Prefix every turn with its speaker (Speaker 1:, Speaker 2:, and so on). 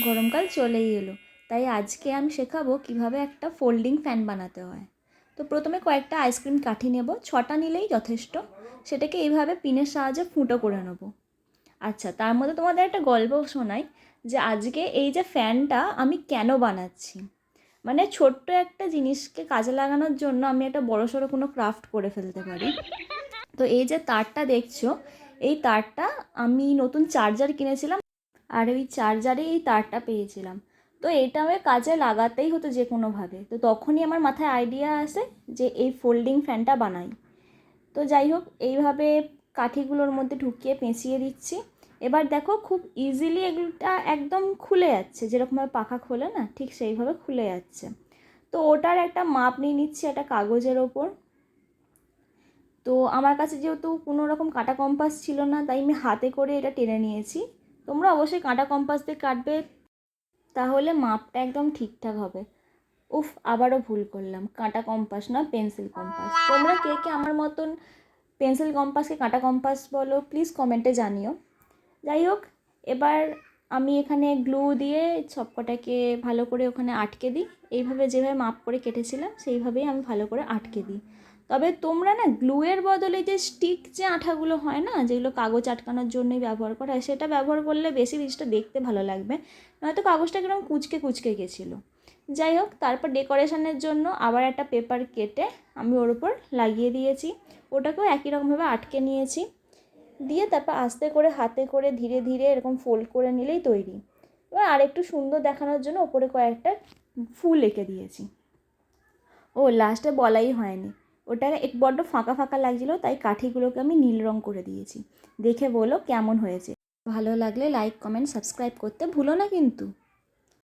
Speaker 1: গরমকাল চলেই এলো, তাই আজকে আমি শেখাবো কিভাবে একটা ফোল্ডিং ফ্যান বানাতে হয়। তো প্রথমে কয়েকটা আইসক্রিম কাঠি নেব, 6টা নিলেই যথেষ্ট। সেটাকে এইভাবে পিনের সাহায্যে ফুটো করে নেব। আচ্ছা, তার মধ্যে তোমাদের একটা গল্প শোনাই যে আজকে এই যে ফ্যানটা আমি কেন বানাচ্ছি। মানে ছোট্ট একটা জিনিসকে কাজে লাগানোর জন্য আমি একটা বড়সড় কোনো ক্রাফট করে ফেলতে পারি। তো এই যে তারটা দেখছো, এই তারটা আমি নতুন চার্জার কিনেছিলাম, আর ওই চার্জারে এই তারটা পেয়েছিলাম। তো এটা আমি কাজে লাগাতেই হতো যে কোনোভাবে। তো তখনই আমার মাথায় আইডিয়া আসে যে এই ফোল্ডিং ফ্যানটা বানাই। তো যাই হোক, এইভাবে কাঠিগুলোর মধ্যে ঢুকিয়ে পেঁচিয়ে দিচ্ছি। এবার দেখো খুব ইজিলি এগুলোটা একদম খুলে যাচ্ছে, যেরকমভাবে পাখা খোলে না, ঠিক সেইভাবে খুলে যাচ্ছে। তো ওটার একটা মাপ নিয়ে নিচ্ছি একটা কাগজের ওপর। তো আমার কাছে যেহেতু কোনো রকম কাঁটা কম্পাস ছিল না, তাই আমি হাতে করে এটা টেনে নিয়েছি। তোমরা অবশ্যই কাঁটা কম্পাস দিয়ে কাটবে, তাহলে মাপটা একদম ঠিকঠাক হবে। উফ, আবারও ভুল করলাম, কাঁটা কম্পাস না, পেন্সিল কম্পাস। তোমরা কে কে আমার মতন পেন্সিল কম্পাসকে কাঁটা কম্পাস বলো প্লিজ কমেন্টে জানিও। যাই হোক, এবার আমি এখানে গ্লু দিয়ে সবকটাকে ভালো করে ওখানে আটকে দিই। এইভাবে যেভাবে মাপ করে কেটেছিলাম সেইভাবেই আমি ভালো করে আটকে দিই। তবে তোমরা না গ্লুয়ের বদলে যে স্টিক যে আঠাগুলো হয় না, যেগুলো কাগজ আটকানোর জন্যই ব্যবহার করা হয়, সেটা ব্যবহার করলে বেশি জিনিসটা দেখতে ভালো লাগবে। নয়তো কাগজটা কিরকম কুঁচকে কুঁচকে গেছিলো। যাই হোক, তারপর ডেকোরেশনের জন্য আবার একটা পেপার কেটে আমি ওর উপর লাগিয়ে দিয়েছি। ওটাকেও একই রকমভাবে আটকে নিয়েছি। দিয়ে তারপর আস্তে করে হাতে করে ধীরে ধীরে এরকম ফোল্ড করে নিলেই তৈরি। এবার আরেকটু সুন্দর দেখানোর জন্য ওপরে কয়েকটা ফুল এঁকে দিয়েছি। ও লাস্টে বলাই হয়নি, ওটা এক বড্ড ফাঁকা ফাঁকা লাগছিলো, তাই কাঠিগুলোকে আমি নীল রং করে দিয়েছি। দেখে বলো কেমন হয়েছে। ভালো লাগলে লাইক, কমেন্ট, সাবস্ক্রাইব করতে ভুলো না কিন্তু।